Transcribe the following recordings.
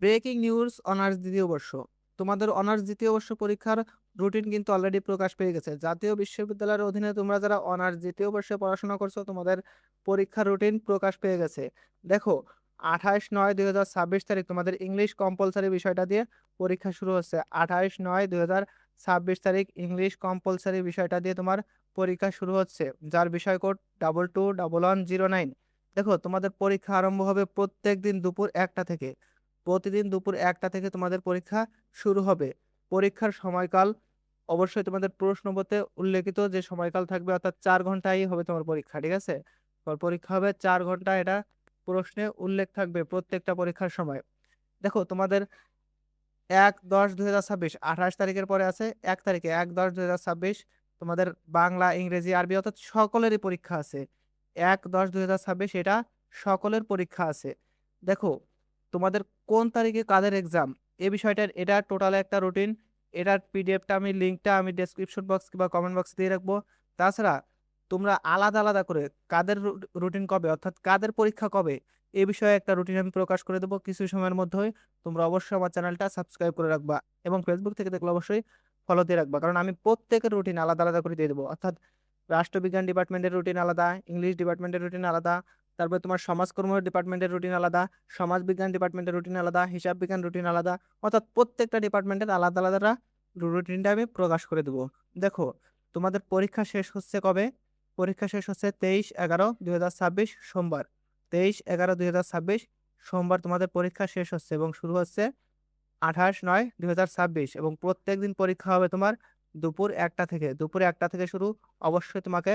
Breaking news honours দ্বিতীয় বর্ষ। তোমাদের অনার্স দ্বিতীয় বর্ষ পরীক্ষার রুটিন কিন্তু অলরেডি প্রকাশ পেয়ে গেছে। জাতীয় বিশ্ববিদ্যালয়ের অধীনে তোমরা যারা অনার্স দ্বিতীয় বর্ষে পড়াশোনা করছো তোমাদের পরীক্ষার রুটিন প্রকাশ পেয়ে গেছে। দেখো, 28/9/2026 তারিখ তোমাদের ইংলিশ কম্পালসারি বিষয়টা দিয়ে পরীক্ষা শুরু হচ্ছে। 28/9/2026 তারিখ ইংলিশ কম্পালসারি বিষয়টা দিয়ে তোমার পরীক্ষা শুরু হচ্ছে, যার বিষয় কোড 222109। দেখো, তোমাদের পরীক্ষা আরম্ভ হবে প্রত্যেক দিন দুপুর 1টা থেকে। প্রতিদিন দুপুর 1টা থেকে তোমাদের পরীক্ষা শুরু হবে। পরীক্ষার সময়কাল অবশ্যই তোমাদের প্রশ্নপত্রে উল্লেখিত যে সময়কাল থাকবে, অর্থাৎ 4 ঘন্টাই হবে তোমার পরীক্ষা, ঠিক আছে? তোমার পরীক্ষা হবে 4 ঘন্টা, এটা প্রশ্নে উল্লেখ থাকবে প্রত্যেকটা পরীক্ষার সময়। দেখো, তোমাদের 1/10/2026 28 তারিখের পরে আছে 1 তারিখে, 1/10/2026 তোমাদের বাংলা, ইংরেজি, আরবি অর্থাৎ সকলেরই পরীক্ষা আছে। 1/10/2026 এটা সকলের পরীক্ষা আছে। দেখো, তোমাদের কোন তারিখে কাদের এক্সাম, এই বিষয়টার এটা টোটাল একটা রুটিন। এটার পিডিএফটা আমি লিঙ্কটা আমি ডেসক্রিপশন বক্স কিংবা কমেন্ট বক্স দিয়ে রাখবো। তাছাড়া তোমরা আলাদা আলাদা করে কাদের রুটিন কবে, অর্থাৎ কাদের পরীক্ষা কবে, এ বিষয়ে একটা রুটিন আমি প্রকাশ করে দেবো কিছু সময়ের মধ্যে। তোমরা অবশ্যই আমার চ্যানেলটা সাবস্ক্রাইব করে রাখবা এবং ফেসবুক থেকে দেখলে অবশ্যই ফলো দিয়ে রাখবা, কারণ আমি প্রত্যেকের রুটিন আলাদা আলাদা করে দিয়ে দেবো। অর্থাৎ রাষ্ট্রবিজ্ঞান ডিপার্টমেন্টের রুটিন আলাদা, ইংলিশ ডিপার্টমেন্টের রুটিন আলাদা, তারপরে তোমার সমাজকর্ম ডিপার্টমেন্টের রুটিন আলাদা, সমাজবিজ্ঞান ডিপার্টমেন্টের রুটিন আলাদা, হিসাব বিজ্ঞান রুটিন আলাদা, অর্থাৎ প্রত্যেকটা ডিপার্টমেন্টের আলাদা আলাদা রুটিনটা আমি প্রকাশ করে দেবো। দেখো, তোমাদের পরীক্ষা শেষ হচ্ছে কবে? পরীক্ষা শেষ হচ্ছে 23/11/2026 সোমবার। 23/11/2026 সোমবার তোমাদের পরীক্ষা শেষ হচ্ছে এবং শুরু হচ্ছে 28/9/2026, এবং প্রত্যেকদিন পরীক্ষা হবে তোমার দুপুর 1টা থেকে। দুপুর 1টা থেকে শুরু। অবশ্যই তোমাকে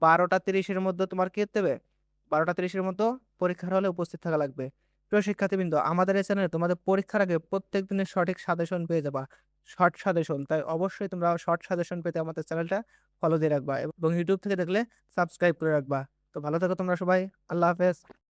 12টা 30-এর মধ্যে তোমার কি করতে হবে? 12টা 30-এর মধ্যে পরীক্ষার হলে উপস্থিত থাকা লাগবে। প্রিয় শিক্ষার্থীবৃন্দ, আমাদের এই চ্যানেলে তোমাদের পরীক্ষার আগে প্রত্যেক দিনের সঠিক সাজেশন পেয়ে যাবা, শর্ট সাজেশন। তাই অবশ্যই তোমরা শর্ট সাজেশন পেতে আমাদের চ্যানেলটা ফলো দিয়ে রাখবা এবং ইউটিউব থেকে দেখলে সাবস্ক্রাইব করে রাখবা। তো ভালো থাকো তোমরা সবাই। আল্লাহ হাফেজ।